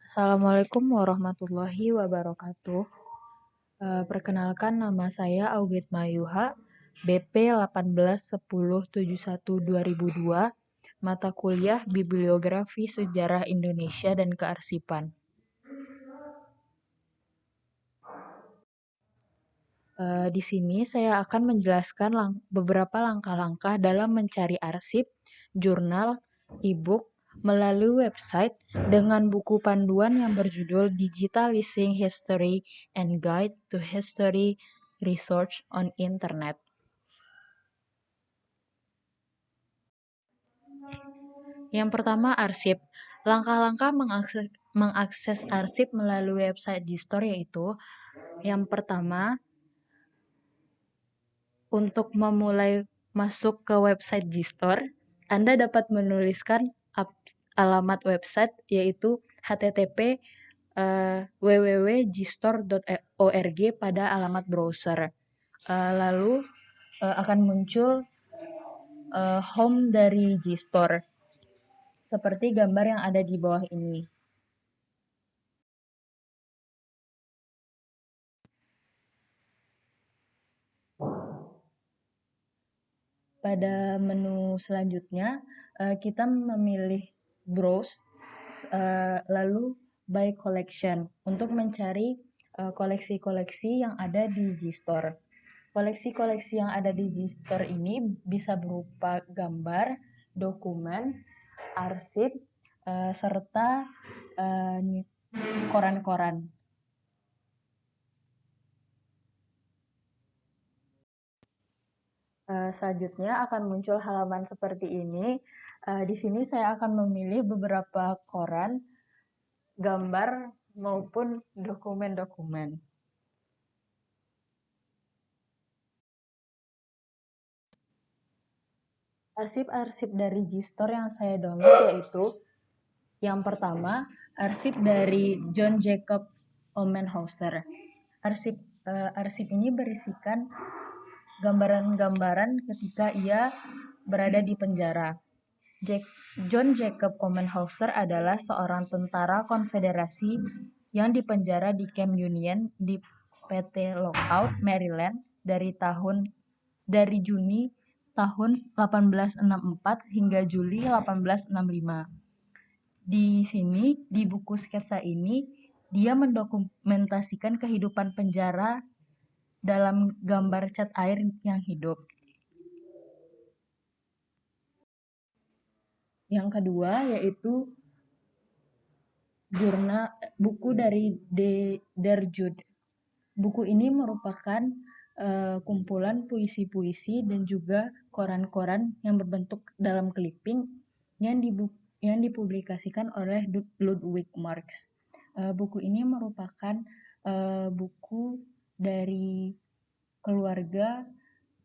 Assalamualaikum warahmatullahi wabarakatuh. Perkenalkan nama saya Augit Mayuha, BP 181071-2002, mata kuliah Bibliografi Sejarah Indonesia dan Kearsipan. Di sini saya akan menjelaskan beberapa langkah-langkah dalam mencari arsip, jurnal, e-book, melalui website dengan buku panduan yang berjudul Digitalizing History and Guide to History Research on Internet. Yang pertama, arsip. Langkah-langkah mengakses arsip melalui website Gistor yaitu yang pertama, untuk memulai masuk ke website Gistor, Anda dapat menuliskan alamat website yaitu http www.gistor.org pada alamat browser. Lalu akan muncul home dari Gistor seperti gambar yang ada di bawah ini. Pada menu selanjutnya, kita memilih browse, lalu by collection untuk mencari koleksi-koleksi yang ada di Gistor. Koleksi-koleksi yang ada di Gistor ini bisa berupa gambar, dokumen, arsip, serta koran-koran. Selanjutnya akan muncul halaman seperti ini. Di sini saya akan memilih beberapa koran, gambar, maupun dokumen-dokumen. Arsip-arsip dari Gistor yang saya download yaitu yang pertama, arsip dari John Jacob Omenhauser. Arsip ini berisikan gambaran-gambaran ketika ia berada di penjara. John Jacob Omenhauser adalah seorang tentara konfederasi yang dipenjara di Camp Union di PT Lookout, Maryland dari Juni tahun 1864 hingga Juli 1865. Di sini, di buku sketsa ini, dia mendokumentasikan kehidupan penjara dalam gambar cat air yang hidup. Yang kedua yaitu buku dari Der Jude. Buku ini merupakan kumpulan puisi-puisi dan juga koran-koran yang berbentuk dalam clipping yang dipublikasikan oleh Ludwig Marx. Buku ini merupakan buku dari keluarga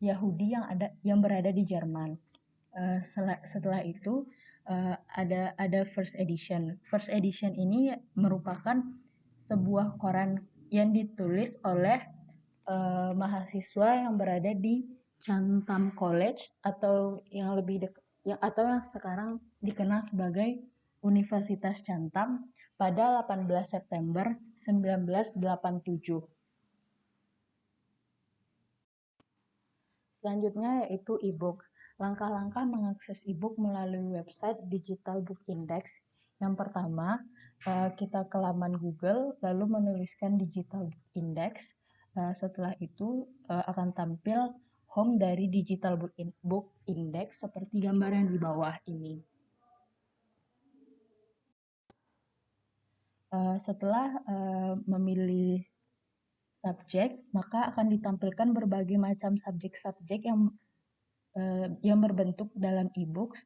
Yahudi yang berada di Jerman. Setelah itu ada first edition. First edition ini merupakan sebuah koran yang ditulis oleh mahasiswa yang berada di Chatham College atau yang sekarang dikenal sebagai Universitas Chatham pada 18 September 1987. Selanjutnya yaitu e-book. Langkah-langkah mengakses e-book melalui website Digital Book Index. Yang pertama, kita ke laman Google, lalu menuliskan Digital Book Index. Setelah itu akan tampil home dari Digital Book Index seperti gambar yang di bawah ini. Setelah memilih subjek, maka akan ditampilkan berbagai macam subjek-subjek yang berbentuk dalam e-books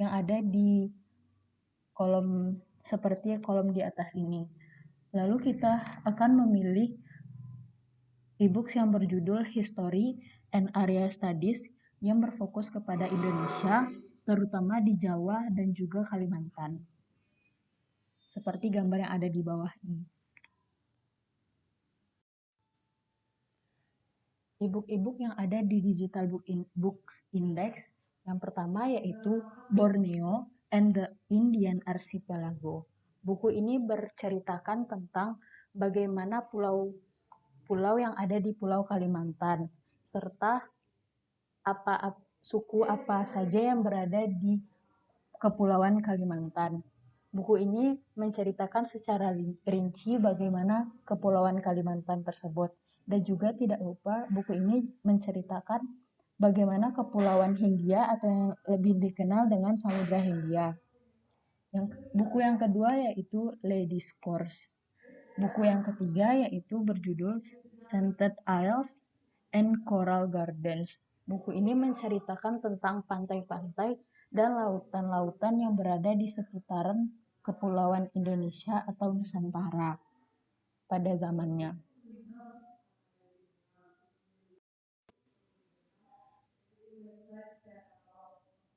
yang ada di kolom seperti kolom di atas ini. Lalu kita akan memilih e-books yang berjudul History and Area Studies yang berfokus kepada Indonesia, terutama di Jawa dan juga Kalimantan. Seperti gambar yang ada di bawah ini. E-book yang ada di Digital Books Index yang pertama yaitu Borneo and the Indian Archipelago. Buku ini berceritakan tentang bagaimana pulau-pulau yang ada di Pulau Kalimantan, serta suku apa saja yang berada di Kepulauan Kalimantan. Buku ini menceritakan secara rinci bagaimana Kepulauan Kalimantan tersebut. Dan juga tidak lupa buku ini menceritakan bagaimana Kepulauan Hindia atau yang lebih dikenal dengan Samudra Hindia. Buku yang kedua yaitu Ladies Course. Buku yang ketiga yaitu berjudul Scented Isles and Coral Gardens. Buku ini menceritakan tentang pantai-pantai dan lautan-lautan yang berada di seputaran Kepulauan Indonesia atau Nusantara pada zamannya.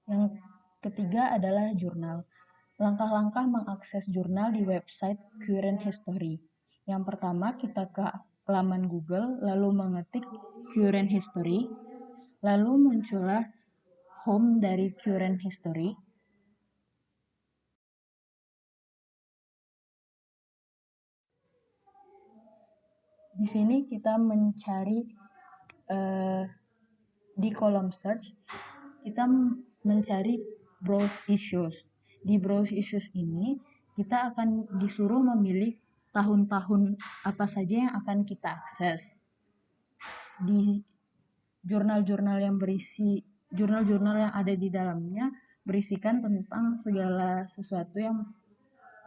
Yang ketiga adalah jurnal. Langkah-langkah mengakses jurnal di website Current History. Yang pertama, kita ke laman Google, lalu mengetik Current History, lalu muncullah home dari Current History. Di sini kita mencari di kolom search, kita mencari browse issues. Di browse issues ini, kita akan disuruh memilih tahun-tahun apa saja yang akan kita akses. Di jurnal-jurnal yang ada di dalamnya berisikan tentang segala sesuatu yang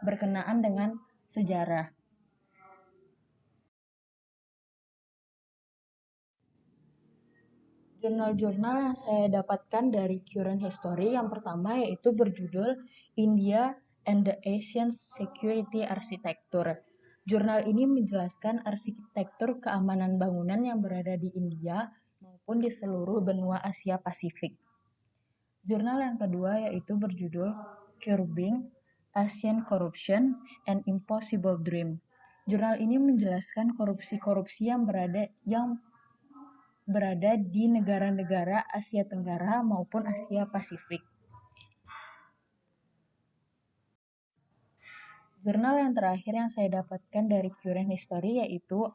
berkenaan dengan sejarah. Jurnal-jurnal yang saya dapatkan dari Current History yang pertama yaitu berjudul India and the Asian Security Architecture. Jurnal ini menjelaskan arsitektur keamanan bangunan yang berada di India maupun di seluruh benua Asia Pasifik. Jurnal yang kedua yaitu berjudul Curbing Asian Corruption and Impossible Dream. Jurnal ini menjelaskan korupsi-korupsi yang berada di negara-negara Asia Tenggara maupun Asia Pasifik. Jurnal yang terakhir yang saya dapatkan dari Current History yaitu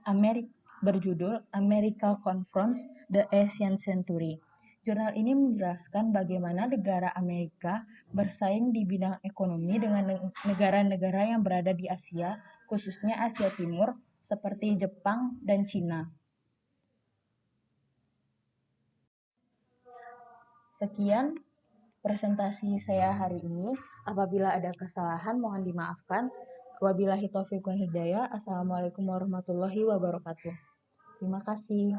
berjudul America Confronts the Asian Century. Jurnal ini menjelaskan bagaimana negara Amerika bersaing di bidang ekonomi dengan negara-negara yang berada di Asia, khususnya Asia Timur, seperti Jepang dan Cina. Sekian presentasi saya hari ini. Apabila ada kesalahan mohon dimaafkan. Wabillahi taufiq wal hidayah. Assalamualaikum warahmatullahi wabarakatuh. Terima kasih.